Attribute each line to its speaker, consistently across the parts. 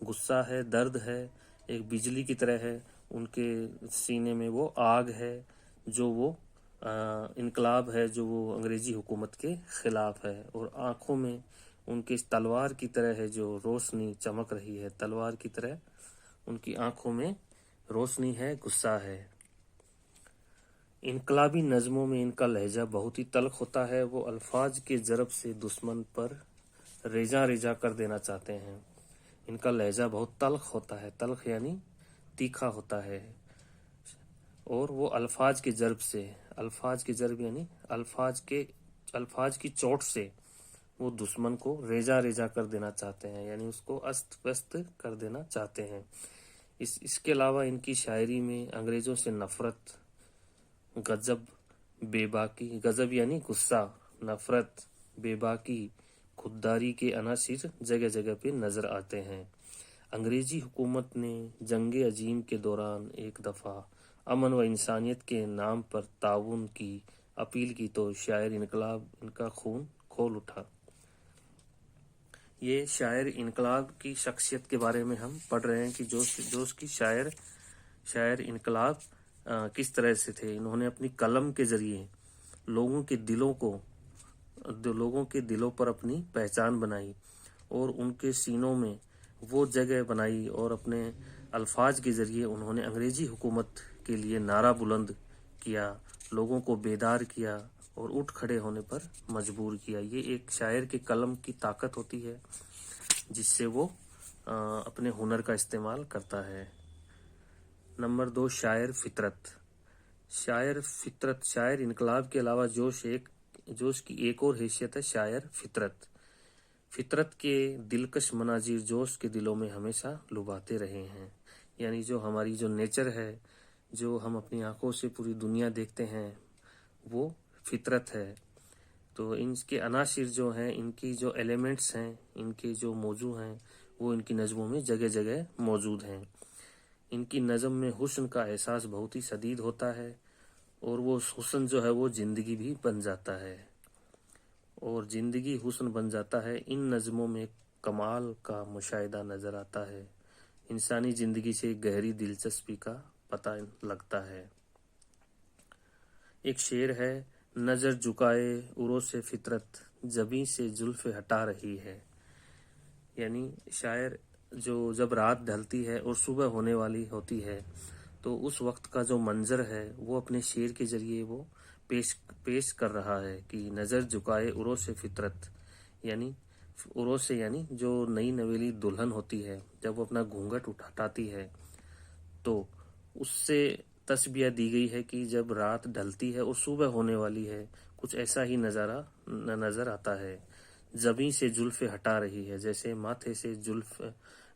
Speaker 1: غصہ ہے، درد ہے، ایک بجلی کی طرح ہے ان کے سینے میں، وہ آگ ہے جو وہ انقلاب ہے جو وہ انگریزی حکومت کے خلاف ہے، اور آنکھوں میں ان کی تلوار کی طرح ہے جو روشنی چمک رہی ہے، تلوار کی طرح ان کی آنکھوں میں روشنی ہے، غصہ ہے۔ انقلابی نظموں میں ان کا لہجہ بہت ہی تلخ ہوتا ہے، وہ الفاظ کے ضرب سے دشمن پر ریزہ ریزہ کر دینا چاہتے ہیں۔ ان کا لہجہ بہت تلخ ہوتا ہے، تلخ یعنی تیکھا ہوتا ہے، اور وہ الفاظ کے ضرب سے، الفاظ کے ضرب یعنی الفاظ کی چوٹ سے وہ دشمن کو ریزہ ریزہ کر دینا چاہتے ہیں، یعنی اس کو است وست کر دینا چاہتے ہیں۔ اس کے علاوہ ان کی شاعری میں انگریزوں سے نفرت، غضب، بے باکی، غضب یعنی غصہ، نفرت، بے باکی، خودداری کے عناصر جگہ جگہ پہ نظر آتے ہیں۔ انگریزی حکومت نے جنگ عظیم کے دوران ایک دفعہ امن و انسانیت کے نام پر تعاون کی اپیل کی تو شاعر انقلاب ان کا خون کھول اٹھا۔ یہ شاعر انقلاب کی شخصیت کے بارے میں ہم پڑھ رہے ہیں کہ جو اس کی شاعر انقلاب کس طرح سے تھے۔ انہوں نے اپنی قلم کے ذریعے لوگوں کے دلوں پر اپنی پہچان بنائی، اور ان کے سینوں میں وہ جگہ بنائی، اور اپنے الفاظ کے ذریعے انہوں نے انگریزی حکومت کے لیے نعرہ بلند کیا، لوگوں کو بیدار کیا اور اٹھ کھڑے ہونے پر مجبور کیا۔ یہ ایک شاعر کے قلم کی طاقت ہوتی ہے جس سے وہ اپنے ہنر کا استعمال کرتا ہے۔ نمبر 2، شاعر فطرت۔ شاعر انقلاب کے علاوہ جوش کی ایک اور حیثیت ہے شاعر فطرت۔ فطرت کے دلکش مناظر جوش کے دلوں میں ہمیشہ لبھاتے رہے ہیں، یعنی جو ہماری جو نیچر ہے، جو ہم اپنی آنکھوں سے پوری دنیا دیکھتے ہیں، وہ فطرت ہے۔ تو ان کے عناصر جو ہیں، ان کی جو ایلیمنٹس ہیں، ان کے جو موضوع ہیں، وہ ان کی نظموں میں جگہ جگہ موجود ہیں۔ ان کی نظم میں حسن کا احساس بہت ہی شدید ہوتا ہے، اور وہ حسن جو ہے وہ زندگی بھی بن جاتا ہے، اور زندگی حسن بن جاتا ہے۔ ان نظموں میں کمال کا مشاہدہ نظر آتا ہے، انسانی زندگی سے گہری دلچسپی کا پتہ لگتا ہے۔ ایک شعر ہے، نظر جھکائے عروج سے فطرت، جبیں سے زلف ہٹا رہی ہے۔ یعنی شاعر جب رات ڈھلتی ہے اور صبح ہونے والی ہوتی ہے تو اس وقت کا جو منظر ہے وہ اپنے شعر کے ذریعے وہ پیش کر رہا ہے کہ نظر جھکائے عروج سے فطرت، یعنی عروج سے یعنی جو نئی نویلی دلہن ہوتی ہے، جب وہ اپنا گھونگھٹ ہٹاتی ہے تو اس سے تشبیہ دی گئی ہے کہ جب رات ڈھلتی ہے اور صبح ہونے والی ہے، کچھ ایسا ہی نظارہ نظر آتا ہے۔ زبیں سے زلف ہٹا رہی ہے، جیسے ماتھے سے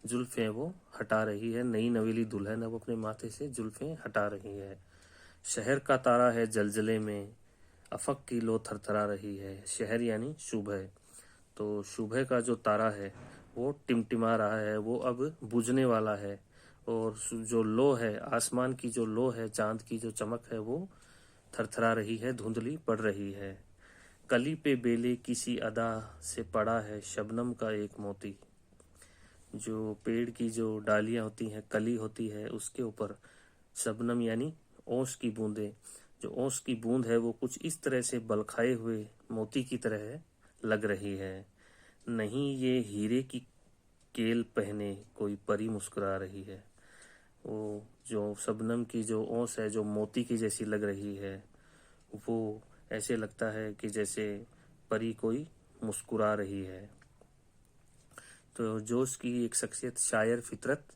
Speaker 1: زلفیں وہ ہٹا رہی ہے، نئی نویلی دلہن ہے، وہ اپنے ماتھے سے زلفیں ہٹا رہی ہے۔ شہر کا تارا ہے زلزلے میں، افق کی لو تھر تھرا رہی ہے۔ شہر یعنی صبح، تو صبح کا جو تارا ہے وہ ٹمٹما رہا ہے، وہ اب بجھنے والا ہے، اور جو لو ہے، آسمان کی جو لو ہے، چاند کی جو چمک ہے وہ تھر تھرا رہی ہے، دھندلی پڑ رہی ہے۔ کلی پہ بیلے کسی ادا سے پڑا ہے شبنم کا ایک موتی۔ جو پیڑ کی جو ڈالیاں ہوتی ہیں، کلی ہوتی ہے، اس کے اوپر شبنم یعنی اوس کی بوندیں، جو اوس کی بوند ہے وہ کچھ اس طرح سے بلکھائے ہوئے موتی کی طرح لگ رہی ہے۔ نہیں یہ ہیرے کی کیل پہنے کوئی پری مسکرا رہی ہے۔ وہ جو شبنم کی جو اوس ہے جو موتی کی جیسی لگ رہی ہے، وہ ایسے لگتا ہے کہ جیسے پری کوئی مسکرا رہی ہے۔ تو جوش کی ایک شخصیت شاعر فطرت،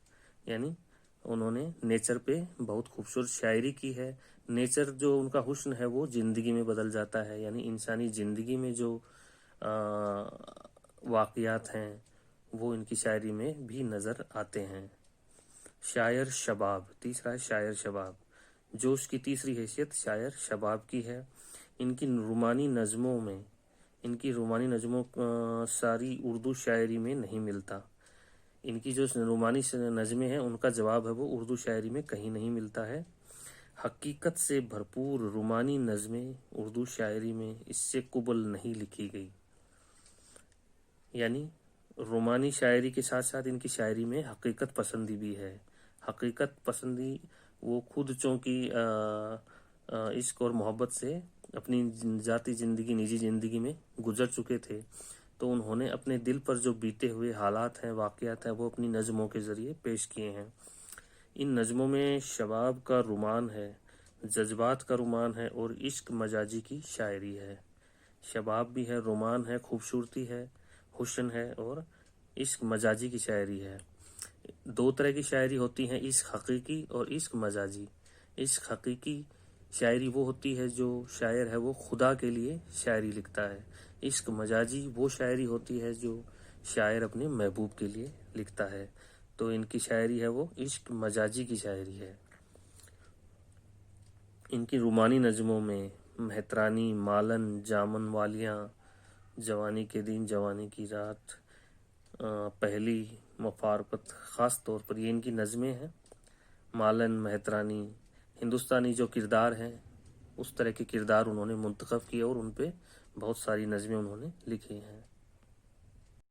Speaker 1: یعنی انہوں نے نیچر پہ بہت خوبصورت شاعری کی ہے۔ نیچر جو ان کا حسن ہے وہ زندگی میں بدل جاتا ہے، یعنی انسانی زندگی میں جو واقعات ہیں وہ ان کی شاعری میں بھی نظر آتے ہیں۔ شاعر شباب، تیسرا ہے شاعر شباب۔ جوش کی تیسری حیثیت شاعر شباب کی ہے۔ ان کی رومانی نظموں ساری اردو شاعری میں نہیں ملتا۔ ان کی جو رومانی نظمیں ہیں ان کا جواب ہے وہ اردو شاعری میں کہیں نہیں ملتا ہے۔ حقیقت سے بھرپور رومانی نظمیں اردو شاعری میں اس سے قبل نہیں لکھی گئی، یعنی رومانی شاعری کے ساتھ ساتھ ان کی شاعری میں حقیقت پسندی بھی ہے. حقیقت پسندی وہ خود چونکہ عشق اور محبت سے اپنی ذاتی زندگی نجی زندگی میں گزر چکے تھے، تو انہوں نے اپنے دل پر جو بیتے ہوئے حالات ہیں، واقعات ہیں، وہ اپنی نظموں کے ذریعے پیش کیے ہیں. ان نظموں میں شباب کا رومان ہے، جذبات کا رومان ہے اور عشق مجازی کی شاعری ہے. شباب بھی ہے، رومان ہے، خوبصورتی ہے، حسن ہے اور عشق مجازی کی شاعری ہے. دو طرح کی شاعری ہوتی ہیں، عشق حقیقی اور عشق مجازی. عشق حقیقی شاعری وہ ہوتی ہے جو شاعر ہے وہ خدا کے لیے شاعری لکھتا ہے. عشق مجازی وہ شاعری ہوتی ہے جو شاعر اپنے محبوب کے لیے لکھتا ہے. تو ان کی شاعری ہے وہ عشق مجازی کی شاعری ہے. ان کی رومانی نظموں میں مہترانی، مالن، جامن والیاں، جوانی کے دن، جوانی کی رات، پہلی مفارقت، خاص طور پر یہ ان کی نظمیں ہیں. مالن، مہترانی، ہندوستانی جو کردار ہیں اس طرح کے کردار انہوں نے منتخب کیے اور ان پہ بہت ساری نظمیں انہوں نے لکھی ہیں.